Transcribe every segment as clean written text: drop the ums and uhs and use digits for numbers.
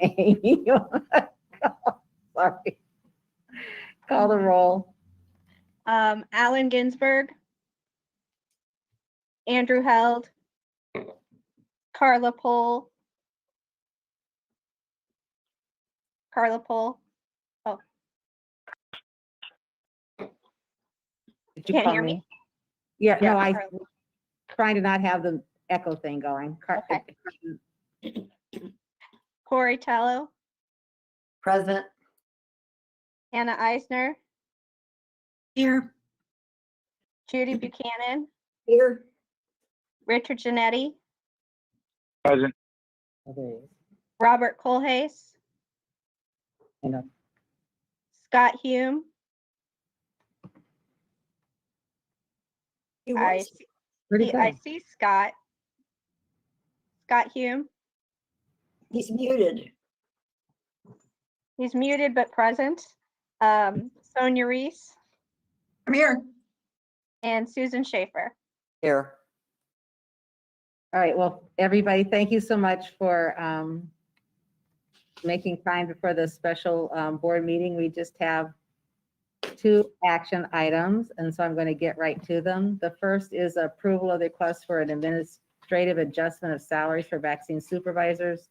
Amy, sorry. Call the roll. Allen Ginsberg, Andrew Held, Carla Pohl, oh, Did you Can't call hear me? me? Yeah, no, Yeah, I Carla. trying to not have the echo thing going. Okay. Corey Tello, Present. Anna Eisner, Here. Judy Buchanan, Here. Richard Janetti, Present. Oh, there he is. Robert Colhase, You know, Scott Hume. pretty I good. see Scott. Scott Hume. He's muted. He's muted but present. Sonia Reese I'm here. and Susan Schaefer. Here. All right, well, everybody, thank you so much for making time for this special board meeting. We just have 2 action items, and so I'm going to get right to them. The first is approval of the request for an administrative adjustment of salaries for vaccine supervisors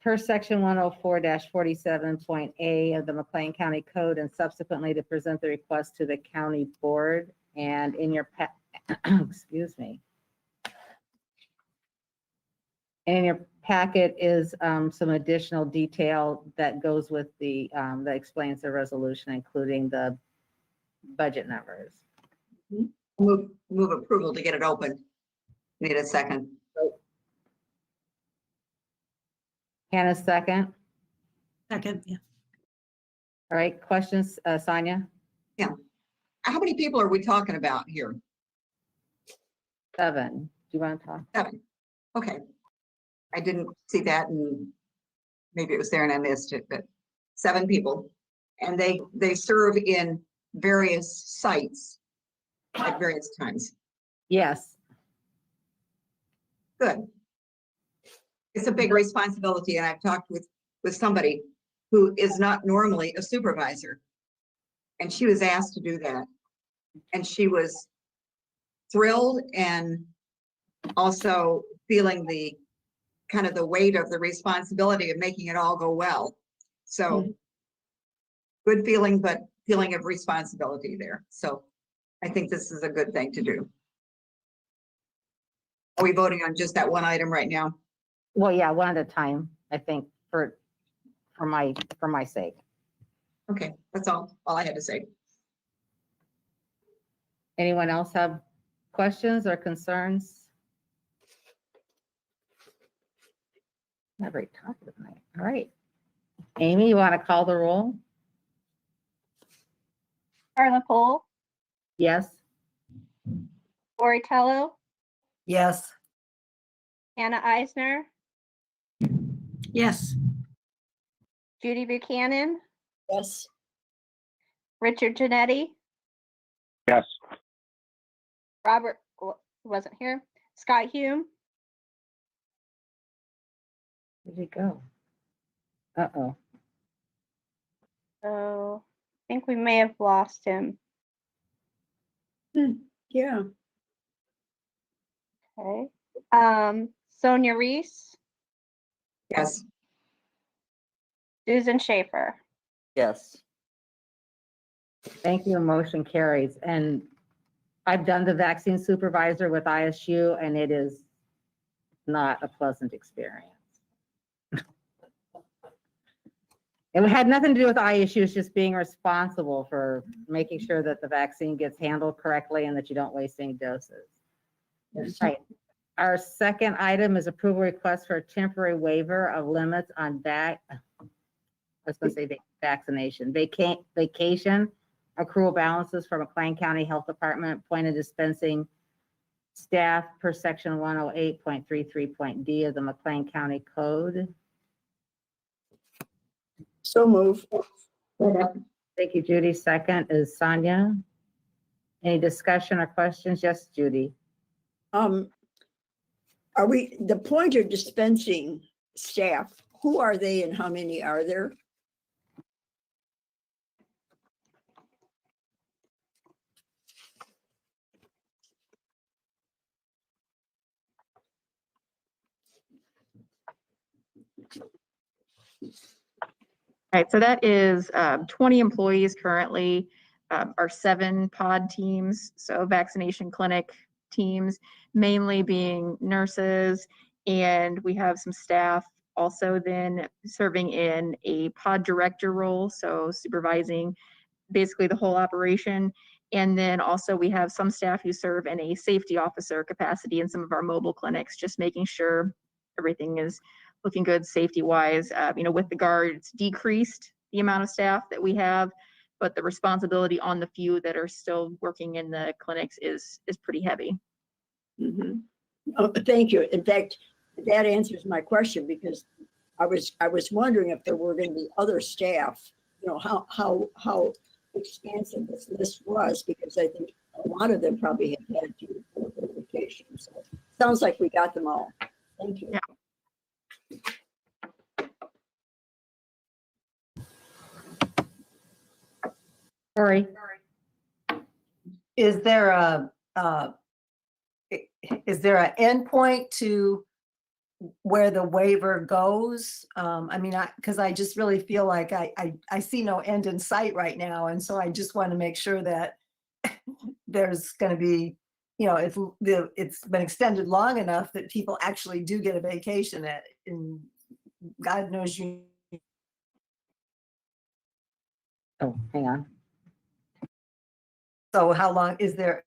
per section 104-47.A of the McLean County Code, and subsequently to present the request to the county board. And in your excuse me. In your packet is some additional detail that goes with the, that explains the resolution, including the budget numbers. Move approval to get it open. Need a second. Hannah, second. Second, yeah. All right, questions, Sonia? How many people are we talking about here? 7. Do you want to talk? 7. Okay. I didn't see that, and maybe it was there and I missed it, but 7 people. And they serve in various sites at various times. Yes. Good. It's a big responsibility, and I've talked with somebody who is not normally a supervisor. And she was asked to do that. And she was thrilled and also feeling the kind of the weight of the responsibility of making it all go well. So good feeling, but feeling of responsibility there. So I think this is a good thing to do. Are we voting on just that one item right now? Well, yeah, one at a time, I think, for my sake. Okay, that's all I had to say. Anyone else have questions or concerns? Not very talkative tonight. All right. Amy, you want to call the roll? Carla Pohl, Yes. Corey Tello, Yes. Anna Eisner, Yes. Judy Buchanan, Yes. Richard Janetti, Yes. Robert wasn't here, Scott Hume, Where'd he go? Uh-oh. so I think we may have lost him. Yeah. Okay. Sonia Reese, Yes, Susan Schaefer. Yes. Thank you. Motion carries. And I've done the vaccine supervisor with ISU, and it is not a pleasant experience. It had nothing to do with ISU, it's just being responsible for making sure that the vaccine gets handled correctly and that you don't waste any doses. Right. Our second item is approval request for a temporary waiver of limits on vaccination, vacation accrual balances for McLean County Health Department point of dispensing staff per section 108.33.d of the McLean County Code. So move. Thank you, Judy. Second is Sonia. Any discussion or questions? Yes, Judy. Are we, the point of dispensing staff who are they and how many are there? Right, so that is 20 employees currently, our 7 pod teams, so vaccination clinic teams, mainly being nurses, and we have some staff also then serving in a pod director role, so supervising basically the whole operation. And then also we have some staff who serve in a safety officer capacity in some of our mobile clinics, just making sure everything is looking good safety wise. With the guards, decreased the amount of staff that we have, but the responsibility on the few that are still working in the clinics is pretty heavy. Mhm. Oh, thank you. In fact, that answers my question because I was wondering if there were going to be other staff, how expansive this list was, because I think a lot of them probably have had to go on vacation. So sounds like we got them all. Thank you. Yeah. Cory? Is there a endpoint to where the waiver goes? Because I just really feel like I see no end in sight right now, and so I just want to make sure that there's going to be, it's been extended long enough that people actually do get a vacation and God knows you. Oh, hang on. So how long is there?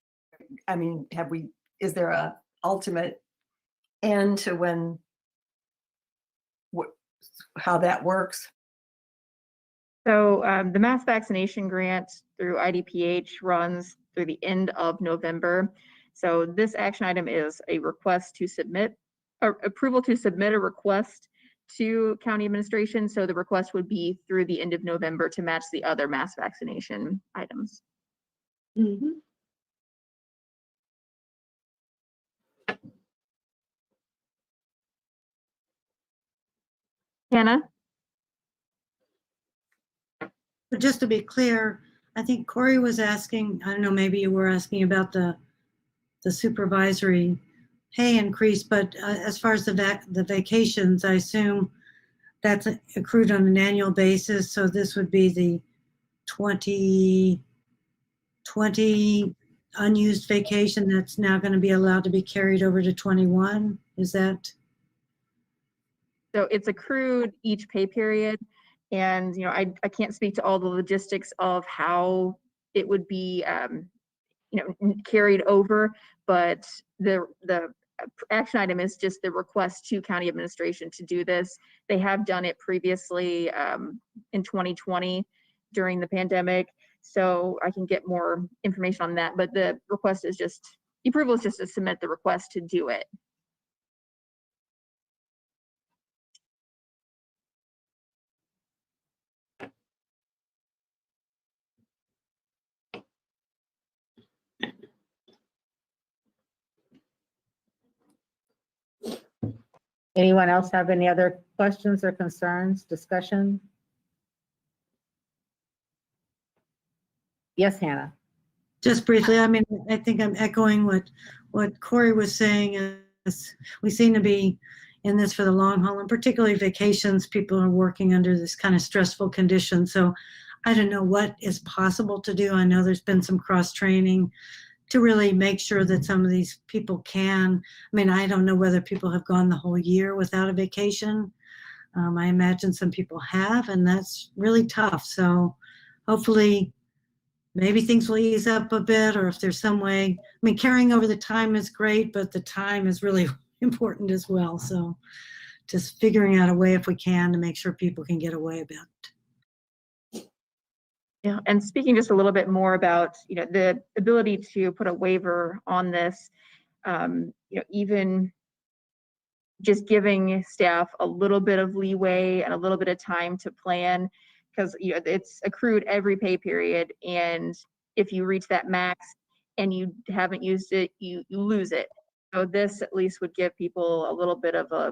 Is there a ultimate end to when, how that works? So the mass vaccination grant through IDPH runs through the end of November. So this action item is a request to submit, or approval to submit a request to county administration. So the request would be through the end of November to match the other mass vaccination items. Mhm. Hannah? But just to be clear, I think Cory was asking, I don't know, maybe you were asking about the supervisory pay increase, but as far as the vacations, I assume that's accrued on an annual basis. So this would be the 2020 unused vacation that's now going to be allowed to be carried over to 21. Is that? So it's accrued each pay period. And, I can't speak to all the logistics of how it would be, carried over, but the action item is just the request to county administration to do this. They have done it previously in 2020 during the pandemic. So I can get more information on that, but the request is just, the approval is just to submit the request to do it. Anyone else have any other questions or concerns, discussion? Yes, Hannah. Just briefly, I think I'm echoing what Cory was saying. Is we seem to be in this for the long haul, and particularly vacations. People are working under this kind of stressful condition. So I don't know what is possible to do. I know there's been some cross training to really make sure that some of these people can. I don't know whether people have gone the whole year without a vacation. I imagine some people have, and that's really tough. So hopefully maybe things will ease up a bit, or if there's some way, carrying over the time is great, but the time is really important as well. So just figuring out a way, if we can, to make sure people can get away a bit. Yeah, and speaking just a little bit more about, the ability to put a waiver on this, even just giving staff a little bit of leeway and a little bit of time to plan, because it's accrued every pay period, and if you reach that max and you haven't used it, you lose it. So this at least would give people a little bit of a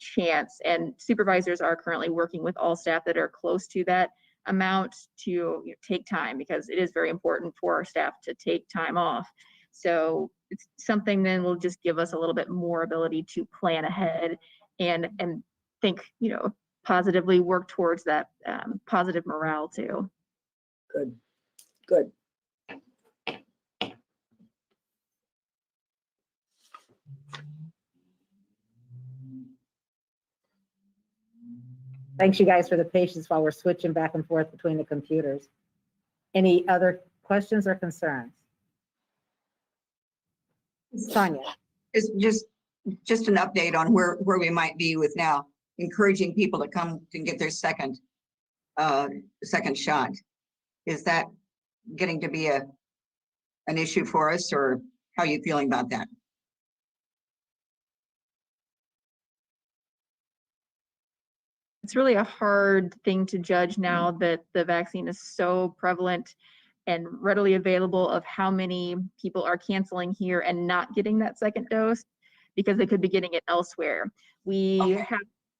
chance. And supervisors are currently working with all staff that are close to that amount to, you know, take time, because it is very important for our staff to take time off. So it's something then will just give us a little bit more ability to plan ahead and think, you know, positively, work towards that positive morale too. Good, good. Thanks you guys for the patience while we're switching back and forth between the computers. Any other questions or concerns? Sonia? It's just an update on where we might be with now encouraging people to come and get their second shot. Is that getting to be an issue for us, or how are you feeling about that? It's really a hard thing to judge now that the vaccine is so prevalent and readily available, of how many people are canceling here and not getting that second dose because they could be getting it elsewhere. Okay.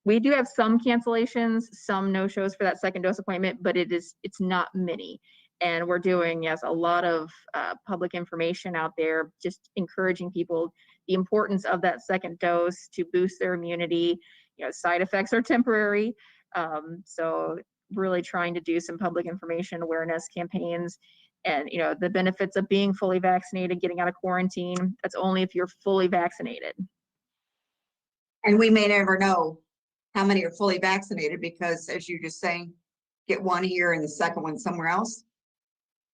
We do have some cancellations, some no-shows for that second dose appointment, but it's not many. And we're doing, yes, a lot of public information out there, just encouraging people the importance of that second dose to boost their immunity. You know, side effects are temporary. So really trying to do some public information awareness campaigns, and, you know, the benefits of being fully vaccinated, getting out of quarantine. That's only if you're fully vaccinated. And we may never know how many are fully vaccinated, because as you're just saying, get one here and the second one somewhere else.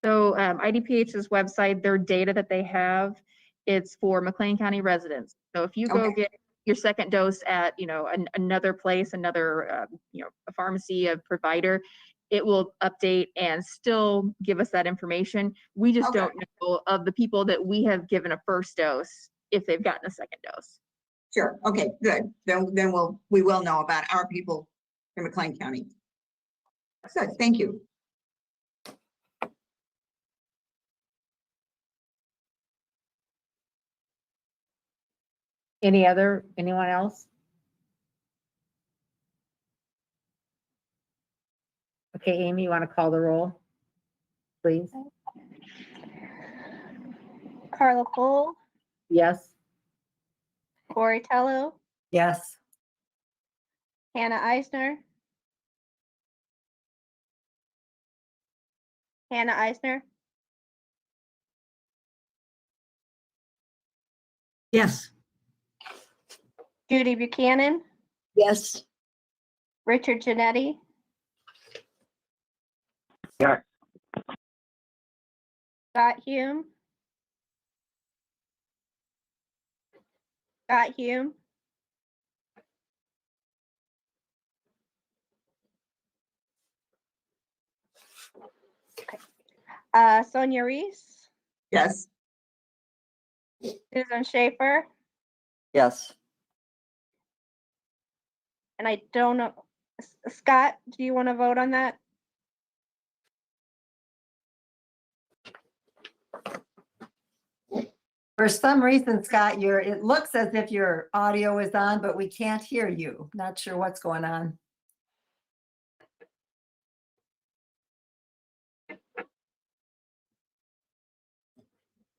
So IDPH's website, their data that they have, it's for McLean County residents. So if you go Okay. get your second dose at, you know, another place, another, you know, a pharmacy, a provider, it will update and still give us that information. We just Okay. don't know of the people that we have given a first dose if they've gotten a second dose. Sure. Okay, good. Then we will know about our people in McLean County. Good, thank you. Anyone else? Okay, Amy, you want to call the roll, please? Carla Cole, Yes? Corey Tello, Yes. Hannah Eisner. Hannah Eisner, Yes. Judy Buchanan, Yes, Richard Janetti, Yes. Scott Hume. Scott Hume. Sonia Reese, Yes, Susan Schaefer, Yes. and I don't know, Scott, do you want to vote on that? For some reason, Scott, it looks as if your audio is on, but we can't hear you. Not sure what's going on.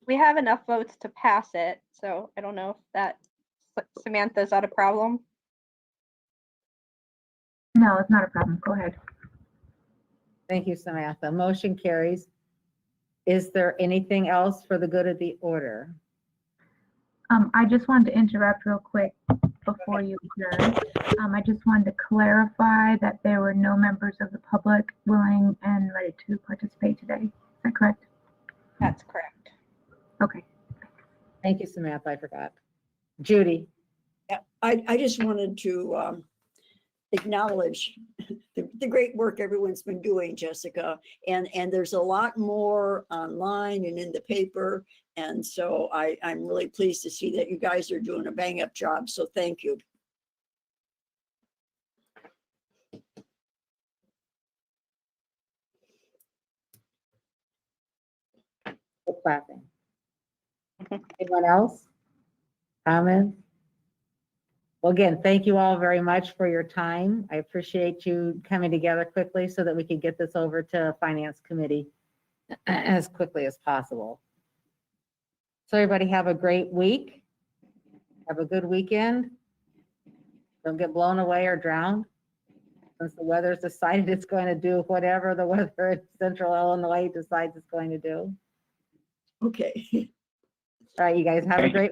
We have enough votes to pass it, so I don't know if that, Samantha, is that a problem? No, it's not a problem. Go ahead. Thank you, Samantha. Motion carries. Is there anything else for the good of the order? I just wanted to interrupt real quick before you adjourn. I just wanted to clarify that there were no members of the public willing and ready to participate today. Is that correct? That's correct. Okay. Thank you, Samantha. I forgot. Judy? yeah, I just wanted to acknowledge the great work everyone's been doing, Jessica. And there's a lot more online and in the paper. And so I'm really pleased to see that you guys are doing a bang up job. So thank you. Clapping. Anyone else? Comments? Well, again, thank you all very much for your time. I appreciate you coming together quickly so that we could get this over to Finance Committee as quickly as possible. So everybody have a great week. Have a good weekend. Don't get blown away or drowned. Since the weather's decided it's going to do whatever the weather in central Illinois decides it's going to do. Okay. All right, you guys have a Thank you. great